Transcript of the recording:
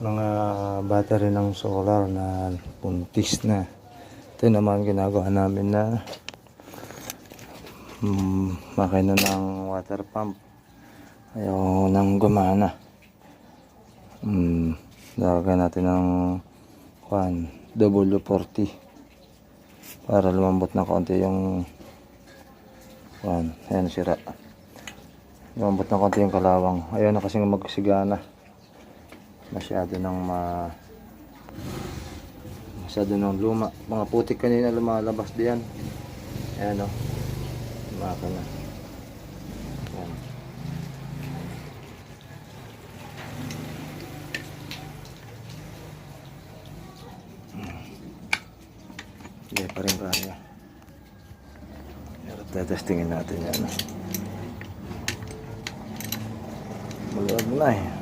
mga battery ng solar na puntis na. Ito naman ginagawa namin na makina ng water pump. Ayaw nang gumana. Lagyan natin ng W40 para lumambot na konti yung ayan, sira. Lumambot na konti yung kalawang. Ayaw na kasing magsigana. Masyado ng luma. Mga putik kanina lumalabas diyan. Ayan o. Maka na. Ayan. Hindi pa rin kaya. Pero tetestingin natin yan. Maluwag na eh.